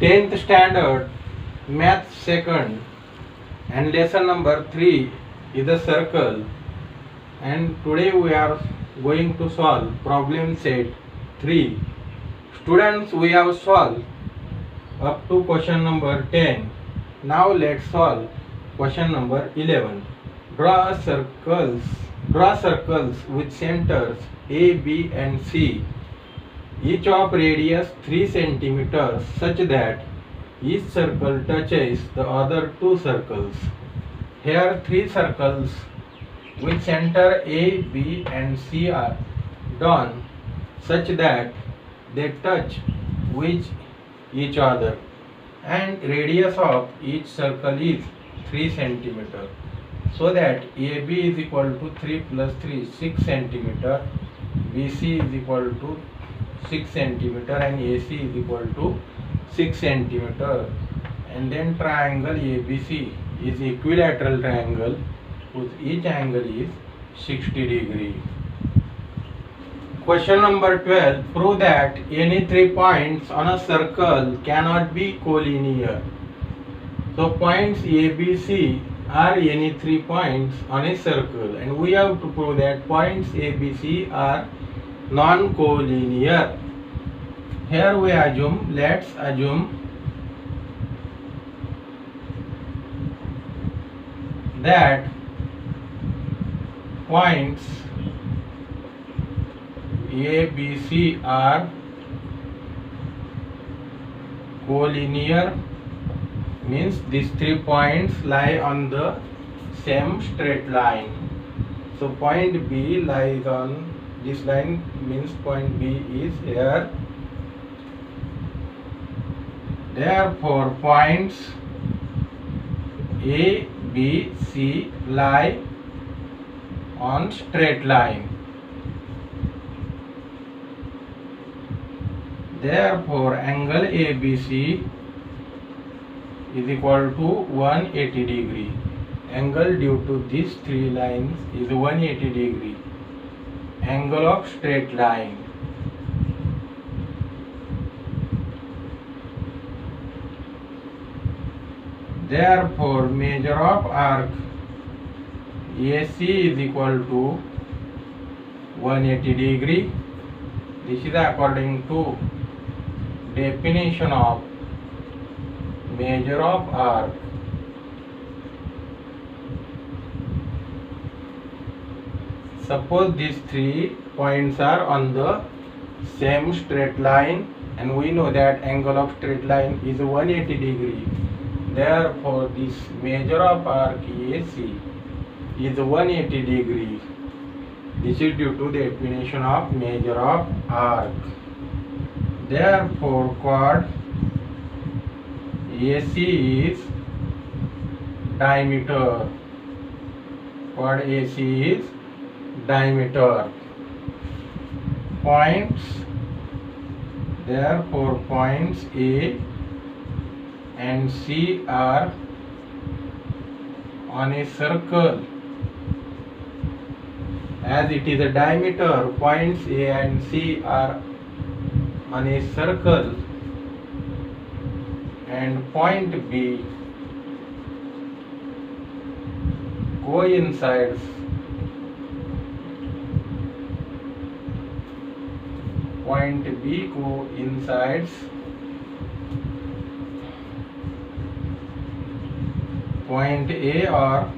10th standard math second and lesson number 3 is a circle, and today we are going to solve problem set 3. Students, we have solved up to question number 10. Now let's solve question number 11. Draw circles with centers A, B and C, each of radius 3 centimeters, such that each circle touches the other two circles. Here 3 circles with center A, B and C are drawn such that they touch with each other, and radius of each circle is 3 centimeter, so that AB is equal to 3 plus 3 6 centimeter, BC is equal to 6 centimeter and AC is equal to 6 centimeter. And then triangle ABC is equilateral triangle whose each angle is 60 degree. Question number 12. Prove that any 3 points on a circle cannot be collinear. So points ABC are any 3 points on a circle, and we have to prove that points ABC are non-collinear. Here let's assume that points ABC are collinear, means these 3 points lie on the same straight line. So point B lies on this line, means point B is here. Therefore points A, B, C lie on straight line. Therefore angle ABC is equal to 180 degree. Angle due to these 3 lines is 180 degree. Angle of straight line. Therefore measure of arc AC is equal to 180 degree. This is according to definition of measure of arc. Suppose these 3 points are on the same straight line, and we know that angle of straight line is 180 degree. Therefore this measure of arc AC is 180 degree. This is due to the definition of measure of arc. Therefore chord AC is diameter. Chord AC is diameter. Points, therefore points A and C are on a circle. As it is a diameter, points A and C are on a circle, and point B coincides point A or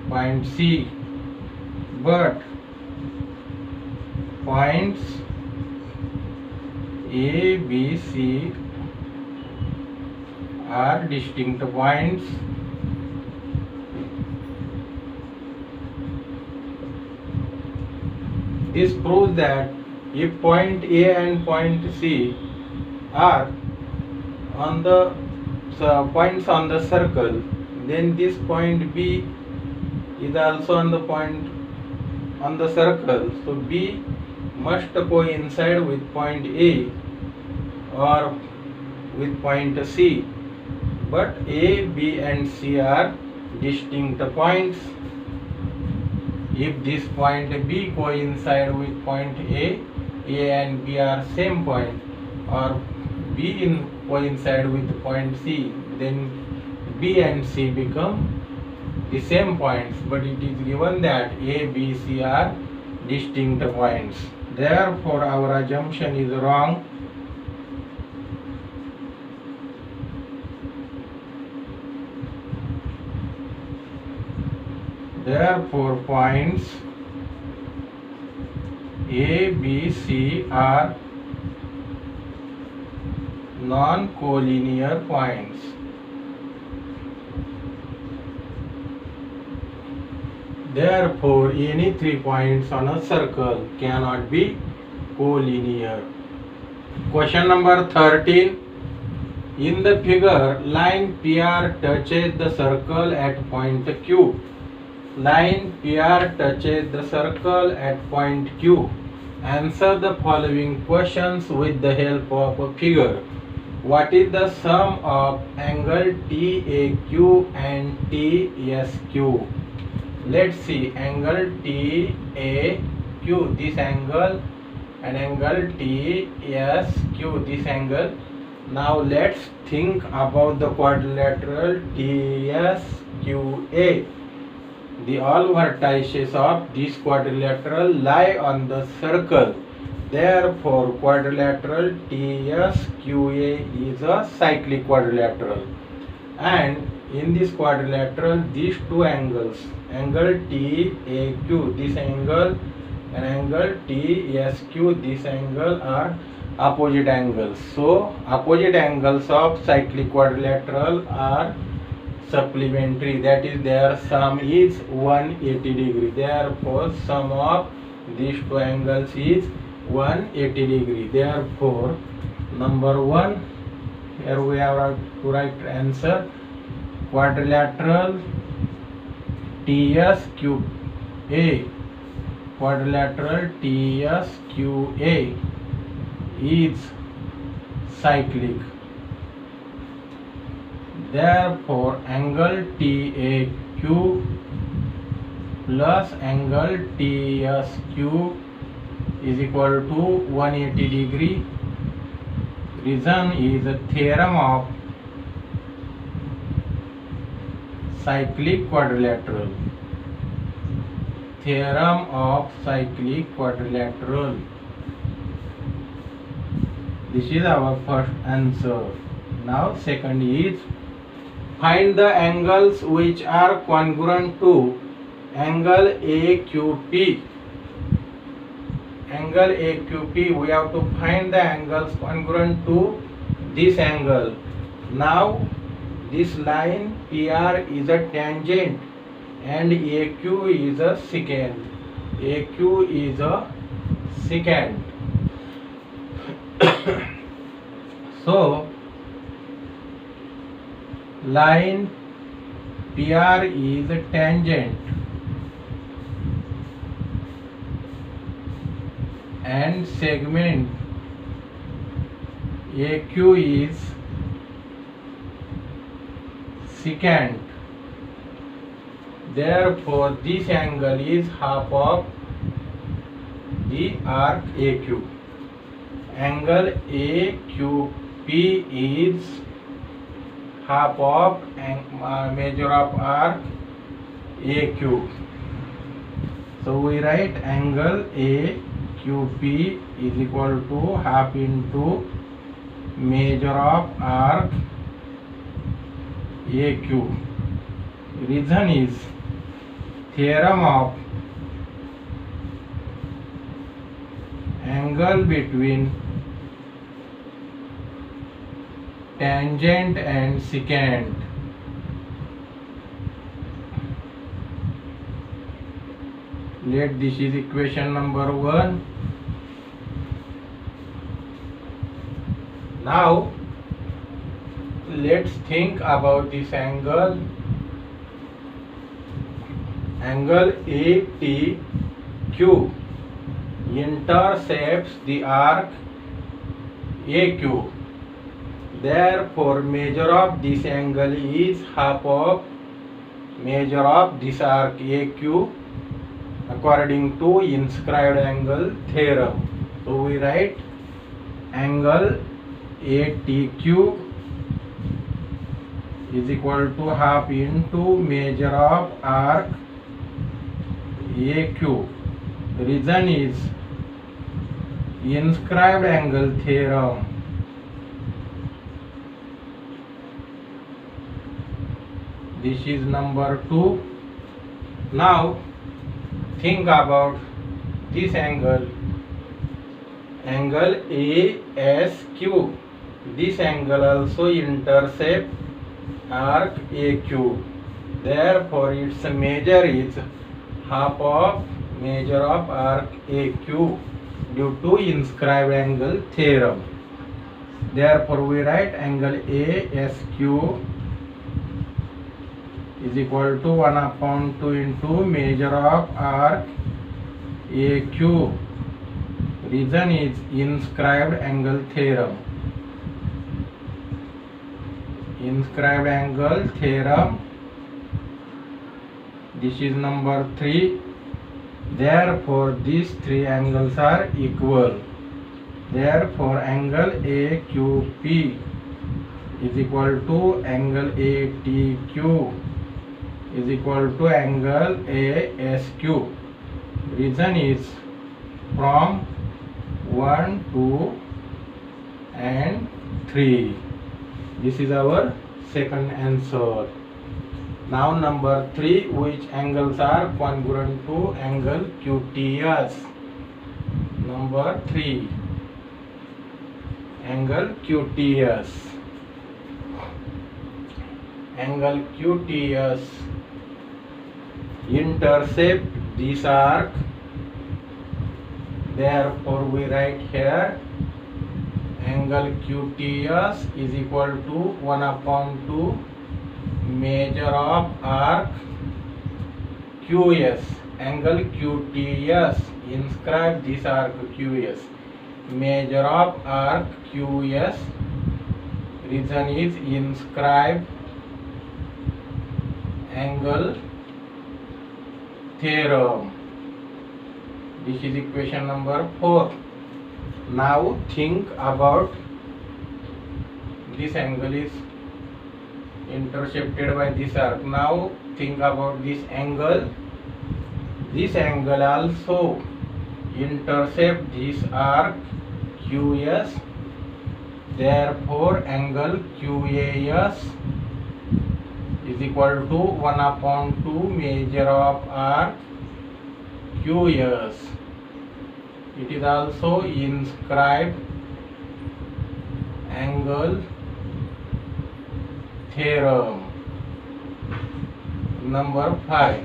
point C, but points A, B, C are distinct points. This proves that if point A and point C are on the points on the circle, then this point B is also on the point on the circle. So B must coincide with point A or with point C, but A, B and C are distinct points. If this point B coincide with point A and B are same point, or B in coincide with point C, then B and C become the same points, but it is given that A, B, C are distinct points. Therefore, our assumption is wrong. Therefore, points A, B, C are non-collinear points. Therefore, any 3 points on a circle cannot be collinear. Question number 13. In the figure, line PR touches the circle at point Q. Line PR touches the circle at point Q. Answer the following questions with the help of a figure. What is the sum of angle TAQ and TSQ? Let's see, angle TAQ, this angle, and angle TSQ, this angle. Now let's think about the quadrilateral TSQA. The all vertices of this quadrilateral lie on the circle. Therefore, quadrilateral TSQA is a cyclic quadrilateral. And in this quadrilateral, these two angles, angle TAQ, this angle, and angle TSQ, this angle, are opposite angles. So, opposite angles of cyclic quadrilateral are supplementary, that is their sum is 180 degree. Therefore, sum of these two angles is 180 degree. Therefore, number 1, here we have to write answer. Quadrilateral TSQA, quadrilateral TSQA is cyclic. Therefore, angle TAQ plus angle TSQ is equal to 180 degree. Reason is a theorem of cyclic quadrilateral. Theorem of cyclic quadrilateral. This is our first answer. Now second is, find the angles which are congruent to angle AQP. Angle AQP, we have to find the angles congruent to this angle. Now this line PR is a tangent and AQ is a secant. AQ is a secant. So line PR is a tangent and segment AQ is secant. Therefore, this angle is half of the arc AQ. Angle AQP is half of measure of arc AQ. So we write angle AQP is equal to half into measure of arc AQ. Reason is theorem of angle between tangent and secant. Let this is equation number 1. Now let's think about this angle. Angle ATQ intercepts the arc AQ. Therefore, measure of this angle is half of measure of this arc AQ according to inscribed angle theorem. So we write angle ATQ is equal to half into measure of arc AQ. Reason is inscribed angle theorem. This is number 2. Now think about this angle ASQ. This angle also intercept arc AQ. Therefore its measure is half of measure of arc AQ due to inscribed angle theorem. Therefore we write angle ASQ is equal to 1/2 into measure of arc AQ. Reason is inscribed angle theorem. Inscribed angle theorem. This is number 3. Therefore these three angles are equal. Therefore angle AQP is equal to angle ATQ is equal to angle ASQ. Reason is from 1, 2 and 3. This is our second answer. Now number 3, which angles are congruent to angle QTS? Number 3, angle QTS. Angle QTS intercept this arc. Therefore we write here angle QTS is equal to 1/2 measure of arc QS. Angle QTS, inscribe this arc QS. Measure of arc QS. Reason is inscribe angle theorem. This is equation number 4. Now think about this angle is intercepted by this arc. Now think about this angle. This angle also intercept this arc QS. Therefore angle QAS is equal to 1/2 measure of arc QS. It is also inscribed angle theorem. Number 5.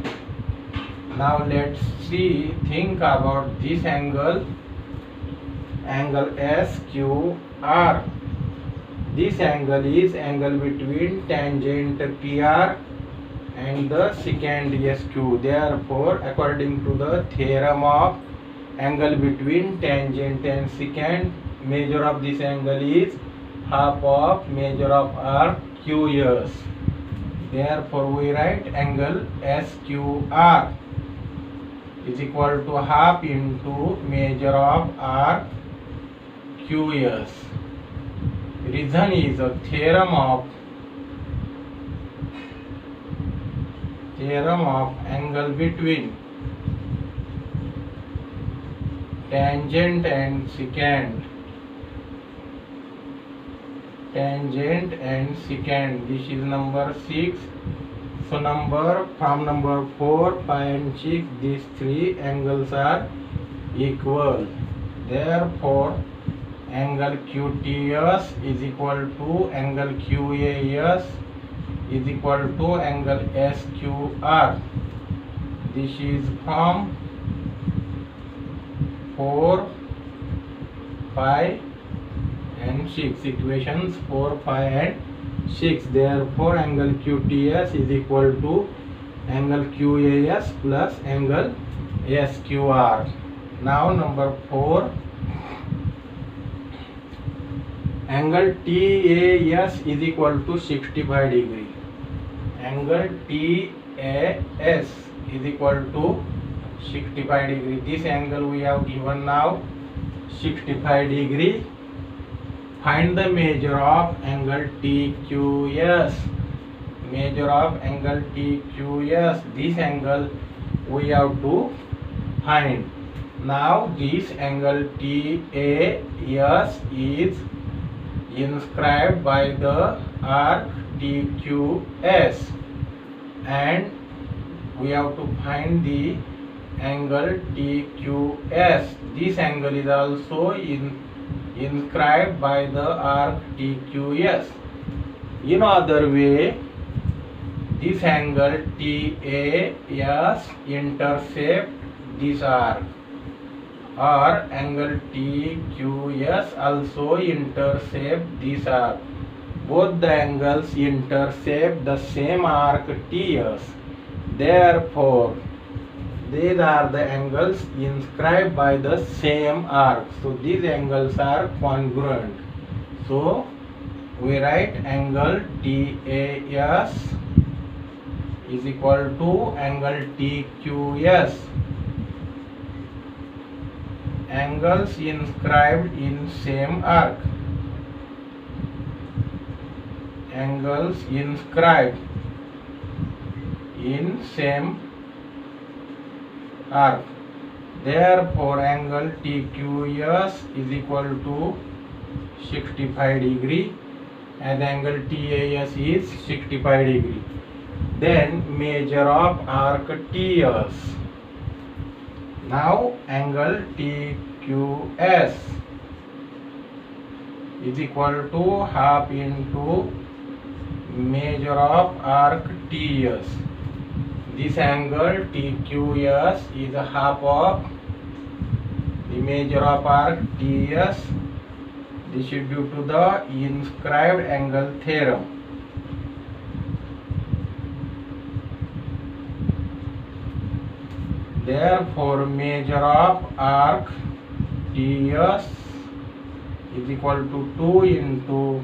Now let's see, think about this angle SQR. This angle is angle between tangent PR and the secant SQ. Therefore according to the theorem of angle between tangent and secant, measure of this angle is half of measure of arc QS. Therefore we write angle SQR is equal to half into measure of arc QS. Reason is a theorem of angle between tangent and secant. Tangent and secant. This is number 6. So from number 4, 5 and 6, these three angles are equal. Therefore angle QTS is equal to angle QAS is equal to angle SQR. This is from 4, 5 and 6. Equations 4, 5 and 6. Therefore angle QTS is equal to angle QAS plus angle SQR. Now number 4, angle TAS is equal to 65 degree. Angle TAS is equal to 65 degree. This angle we have given now 65 degree. Find the measure of angle TQS. Measure of angle TQS. This angle we have to find. Now this angle TAS is inscribed by the arc TQS, and we have to find the angle TQS. This angle is also inscribed by the arc TQS. In other way, this angle TAS intercept this arc, or angle TQS also intercept this arc. Both the angles intercept the same arc TS. Therefore, these are the angles inscribed by the same arc. So these angles are congruent. So we write angle TAS is equal to angle TQS. Angles inscribed in same arc. Angles inscribed in same arc. Therefore, angle TQS is equal to 65 degree and angle TAS is 65 degree. Then measure of arc TS. Now angle TQS is equal to half into measure of arc TS. This angle TQS is a half of the measure of arc TS. This is due to the inscribed angle theorem. Therefore, measure of arc TS is equal to 2 into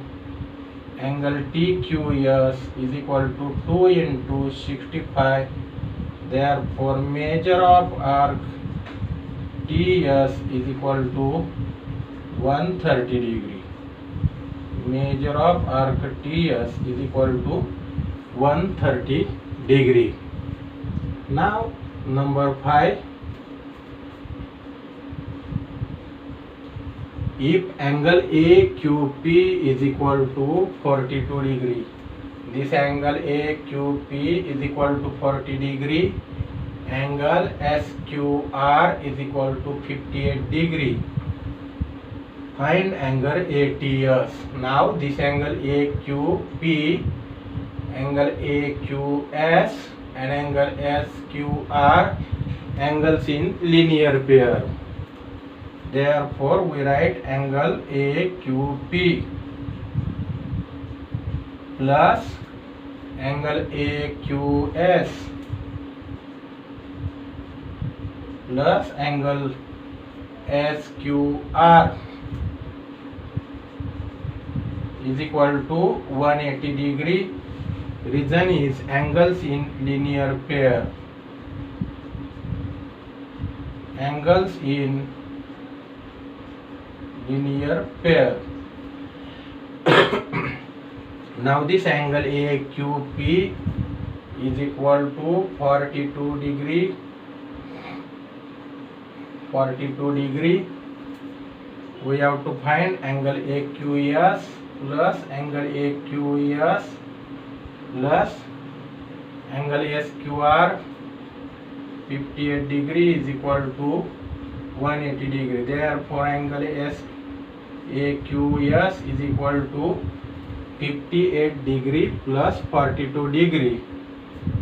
angle TQS is equal to 2 into 65. Therefore, measure of arc TS is equal to 130 degree. Measure of arc TS is equal to 130 degree. Now number 5. If angle AQP is equal to 42 degree, this angle AQP is equal to 40 degree, angle SQR is equal to 58 degree. Find angle ATS. Now this angle AQP, angle AQS and angle SQR angles in linear pair. Therefore, we write angle AQP plus angle AQS plus angle SQR is equal to 180 degree. Reason is angles in linear pair. Angles in linear pair. Now this angle AQP is equal to 42 degree. 42 degree. We have to find angle AQS plus angle AQS plus angle SQR. 58 degree is equal to 180 degree. Therefore, angle AQS is equal to 58 degree plus 42 degree.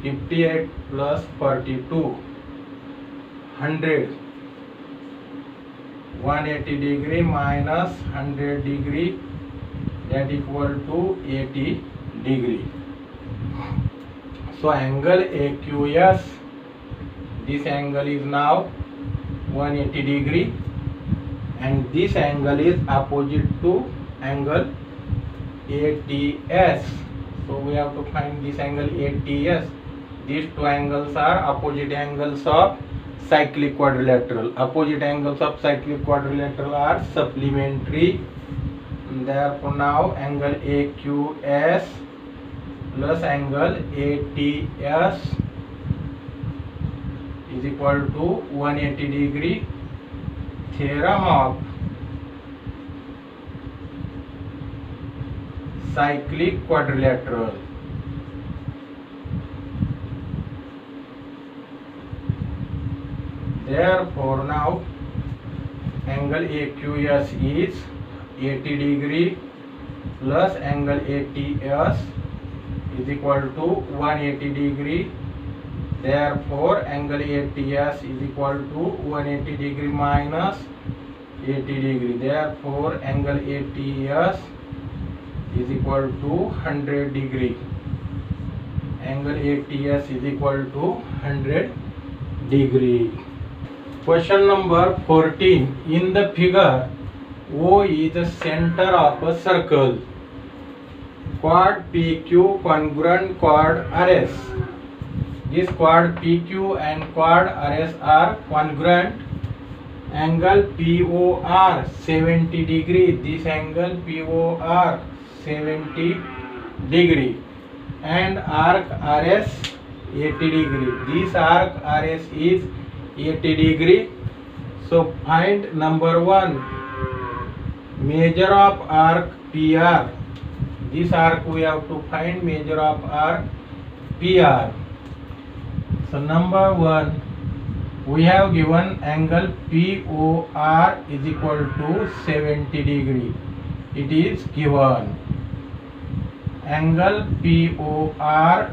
58 plus 42, 100. 180 degree minus 100 degree, that equal to 80 degree. So angle AQS, this angle is now 180 degree, and this angle is opposite to angle ATS. So we have to find this angle ATS. These two angles are opposite angles of cyclic quadrilateral. Opposite angles of cyclic quadrilateral are supplementary. Therefore now angle AQS plus angle ATS is equal to 180 degree. Theorem of cyclic quadrilateral. Therefore now angle AQS is 80 degree plus angle ATS is equal to 180 degree. Therefore angle ATS is equal to 180 degree minus 80 degree. Therefore angle ATS is equal to 100 degree. Angle ATS is equal to 100 degree. Question number 14. In the figure, O is the center of a circle. Chord PQ congruent chord RS. This chord PQ and chord RS are congruent. Angle POR 70 degree. This angle POR 70 degree. And arc RS 80 degree. This arc RS is 80 degree. So find number 1. Measure of arc PR. This arc we have to find measure of arc PR. So number 1, we have given angle POR is equal to 70 degree. It is given. Angle POR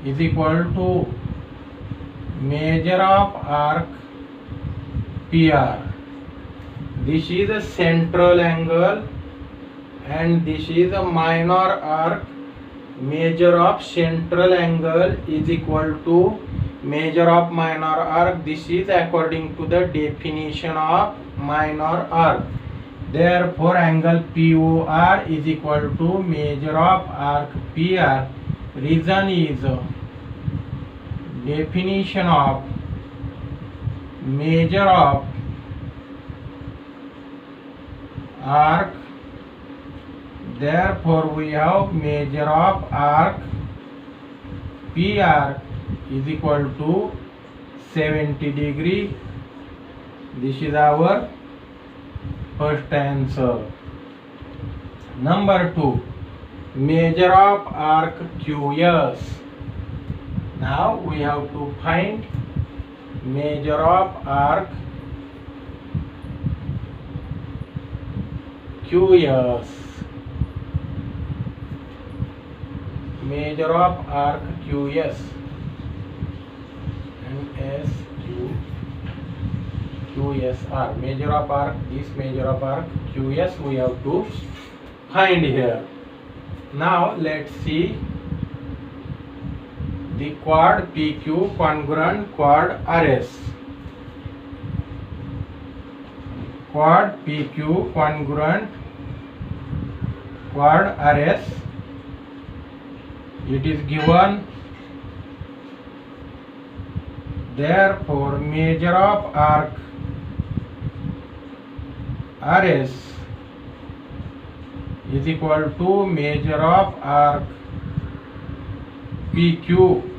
is equal to measure of arc PR. This is a central angle and this is a minor arc. Measure of central angle is equal to measure of minor arc. This is according to the definition of minor arc. Therefore angle POR is equal to measure of arc PR. Reason is definition of measure of arc. Therefore we have measure of arc PR is equal to 70 degree. This is our first answer. Number 2, measure of arc QS. Now we have to find measure of arc QS. Measure of arc QS and QSR. Measure of arc, this measure of arc QS we have to find here. Now let's see the chord PQ congruent chord RS. Chord PQ congruent chord RS. It is given. Therefore measure of arc RS is equal to measure of arc PQ.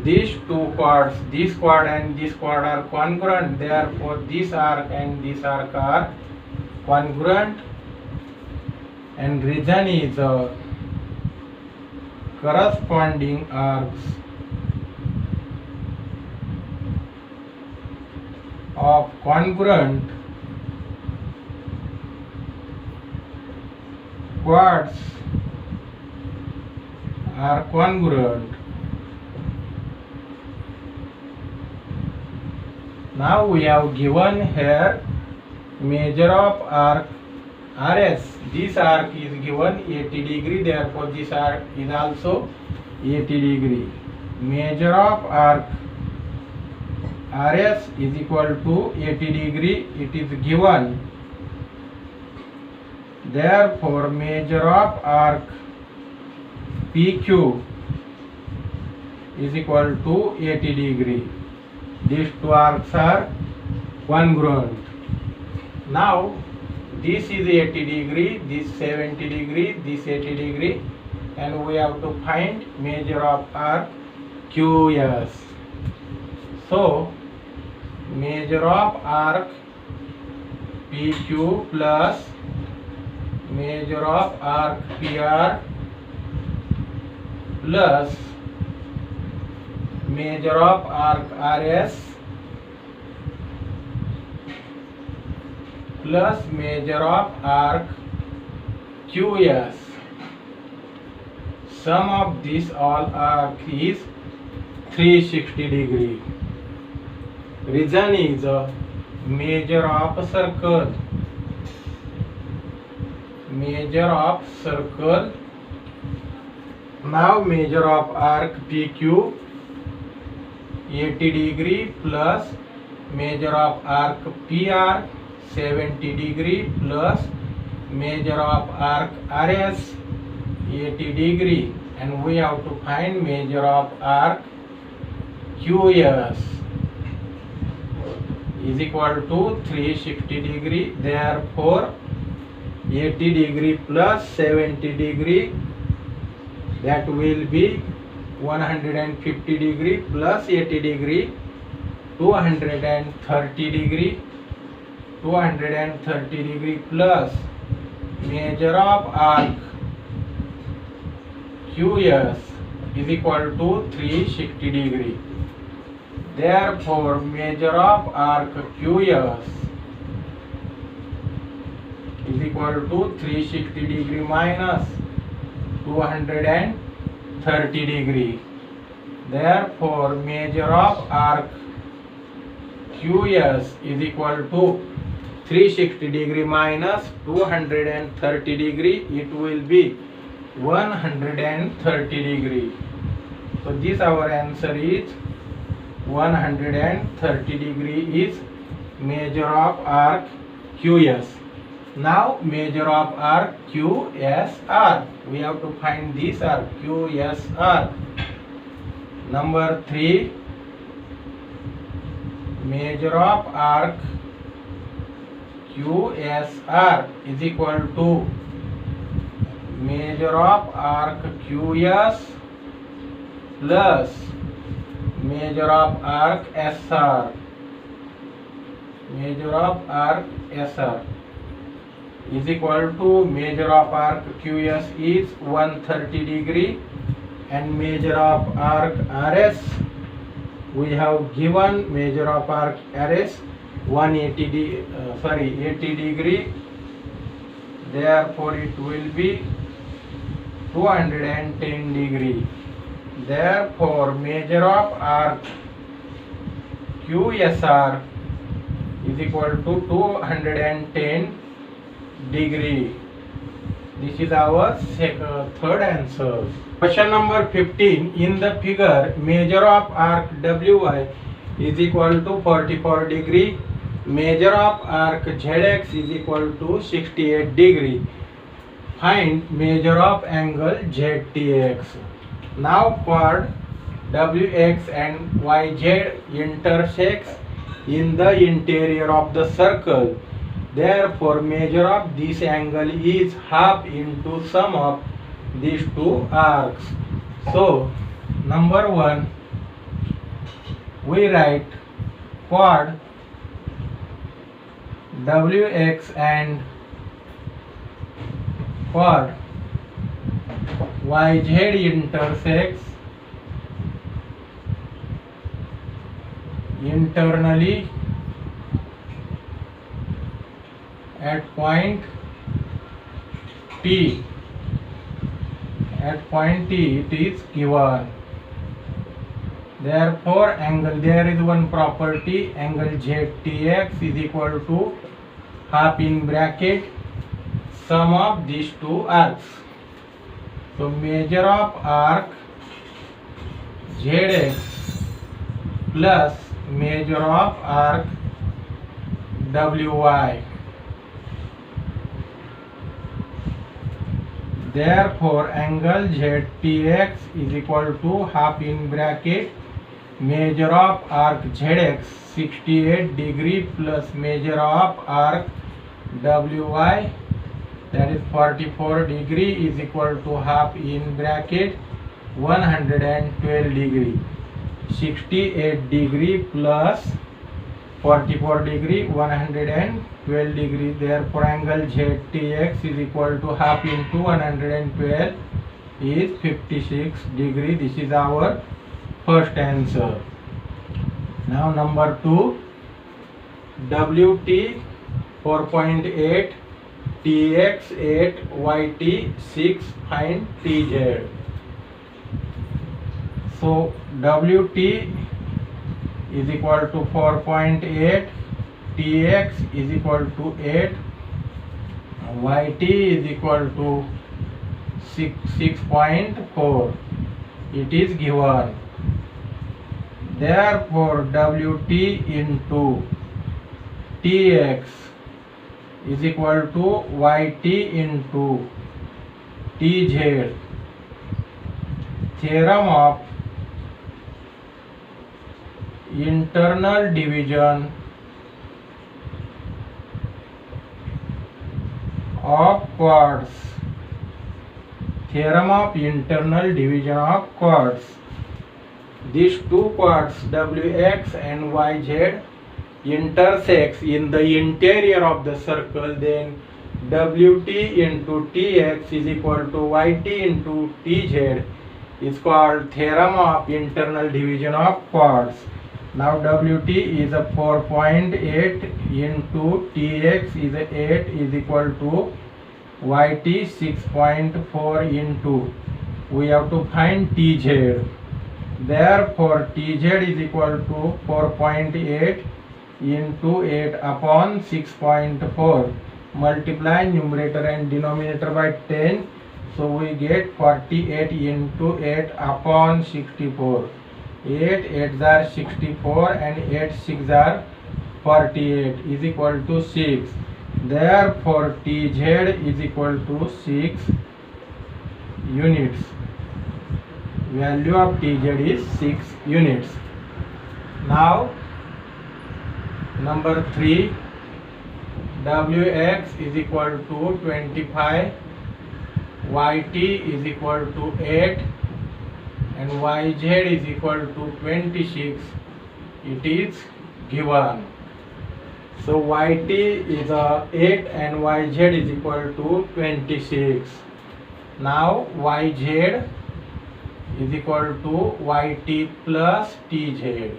These two chords, this chord and this chord are congruent. Therefore this arc and this arc are congruent. And reason is corresponding arcs of congruent chords are congruent. Now we have given here measure of arc RS. This arc is given 80 degree. Therefore this arc is also 80 degree. Measure of arc RS is equal to 80 degree. It is given. Therefore measure of arc PQ is equal to 80 degree. These two arcs are congruent. Now this is 80 degree, this 70 degree, this 80 degree, and we have to find measure of arc QS. So measure of arc PQ plus measure of arc PR plus measure of arc RS plus measure of arc QS. Sum of this all arc is 360 degree. Reason is a measure of circle. Measure of circle. Now measure of arc PQ 80 degree plus measure of arc PR 70 degree plus measure of arc RS 80 degree, and we have to find measure of arc QS is equal to 360 degree. Therefore 80 degree plus 70 degree, that will be 150 degree plus 80 degree 230 degree. 230 degree plus measure of arc QS is equal to 360 degree. Therefore measure of arc QS is equal to 360 degree minus 230 degree. Therefore measure of arc QS is equal to 360 degree minus 230 degree, it will be 130 degree. So this our answer is 130 degree is measure of arc QS. Now measure of arc QSR. We have to find this arc QSR. Number 3, measure of arc QSR is equal to measure of arc QS plus measure of arc SR. Measure of arc SR is equal to measure of arc QS is 130 degree and measure of arc RS, we have given measure of arc RS 80 degree. Therefore it will be 210 degree. Therefore measure of arc QSR is equal to 210 degree. This is our third answer. Question number 15. In the figure, measure of arc WY is equal to 44 degree. Measure of arc ZX is equal to 68 degree. Find measure of angle ZTX. Now chord WX and YZ intersects in the interior of the circle. Therefore measure of this angle is half into sum of these two arcs. So number 1, we write chord WX and chord YZ intersects internally at point T. At point T it is given. Therefore angle, there is one property, angle ZTX is equal to half in bracket sum of these two arcs. So measure of arc ZX plus measure of arc WY. Therefore angle ZTX is equal to half in bracket measure of arc ZX 68 degree plus measure of arc Wy, that is 44 degree, is equal to half in bracket 112 degree. 68 degree plus 44 degree, 112 degree. Therefore angle ZTX is equal to half into 112 is 56 degree. This is our first answer. Now number 2, WT 4.8, TX 8, YT 6, find TZ. So WT is equal to 4.8, TX is equal to 8, YT is equal to 6.4. It is given. Therefore WT into TX is equal to YT into TZ. Theorem of internal division of chords. Theorem of internal division of chords. These two chords WX and YZ intersects in the interior of the circle, then WT into TX is equal to YT into TZ is called theorem of internal division of chords. Now WT is a 4.8 into TX is a 8 is equal to YT 6.4 into, we have to find TZ. Therefore TZ is equal to 4.8 into 8 upon 6.4. Multiply numerator and denominator by 10. So we get 48 into 8 upon 64. 8 8s are 64 and 8 6s are 48 is equal to 6. Therefore TZ is equal to 6 units. Value of TZ is 6 units. Now number 3, WX is equal to 25, YT is equal to 8 and YZ is equal to 26. It is given. So YT is 8 and YZ is equal to 26. Now YZ is equal to YT plus TZ.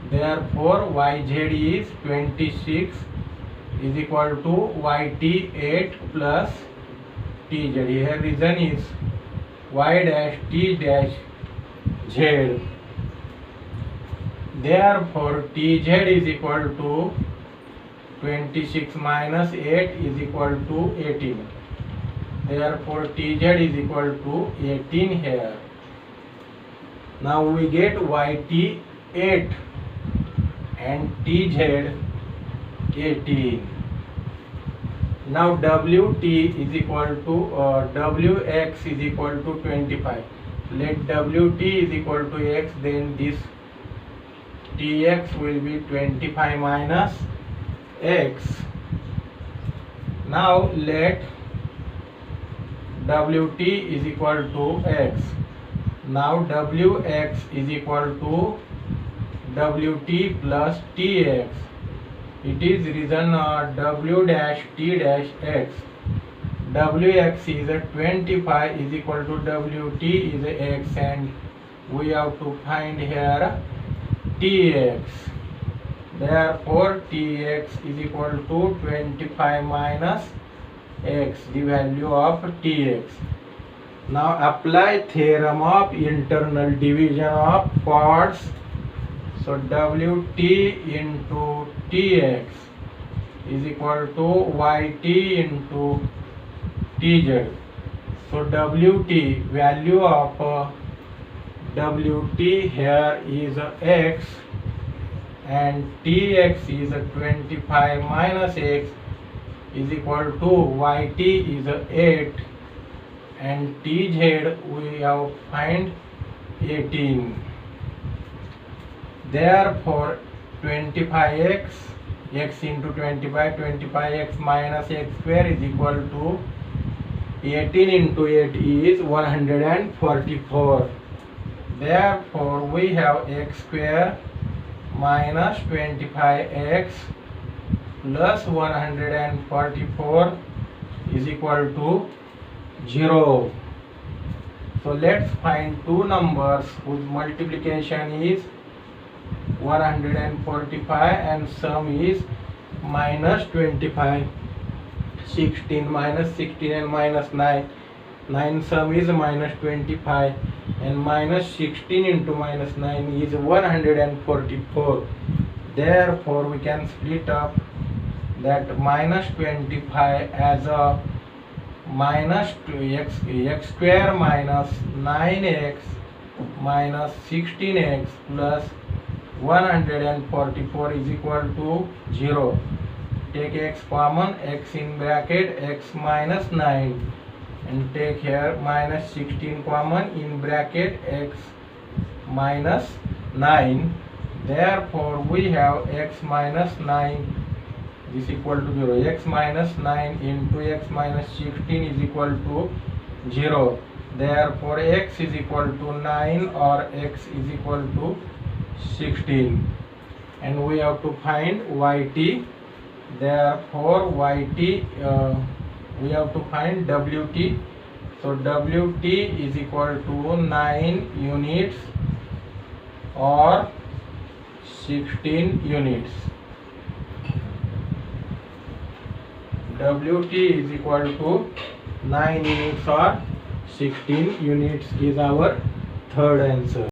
Therefore YZ is 26 is equal to YT 8 plus TZ. Here reason is Y dash T dash Z. Therefore TZ is equal to 26 minus 8 is equal to 18. Therefore TZ is equal to 18 here. Now we get YT 8 and TZ 18. Now WT is equal to WX is equal to 25. Let WT is equal to X, then this TX will be 25 minus X. Now let WT is equal to X. Now WX is equal to WT plus TX. It is written W dash T dash X. WX is a 25 is equal to WT is a X, and we have to find here TX. Therefore TX is equal to 25 minus X, the value of TX. Now apply theorem of internal division of chords. So WT into TX is equal to YT into TZ. So WT, value of WT here is X and TX is 25 minus X is equal to YT is 8 and TZ we have find 18. Therefore 25x x into 25, 25x minus x square is equal to 18 into 8 is 144. Therefore, we have x square minus 25x plus 144 is equal to 0. So let's find two numbers whose multiplication is 145 and sum is minus 25. 16 minus 16 and minus 9. 9 sum is minus 25 and minus 16 into minus 9 is 144. Therefore, we can split up that minus 25 as a minus 2x square minus 9x minus 16x plus 144 is equal to 0. Take x common, x in bracket x minus 9 and take here minus 16 common in bracket x minus 9. Therefore, we have x minus 9 is equal to 0. X minus 9 into x minus 16 is equal to 0. Therefore, x is equal to 9 or x is equal to 16. And we have to find yt. Therefore, yt we have to find wt. So wt is equal to 9 units or 16 units. Wt is equal to 9 units or 16 units is our third answer.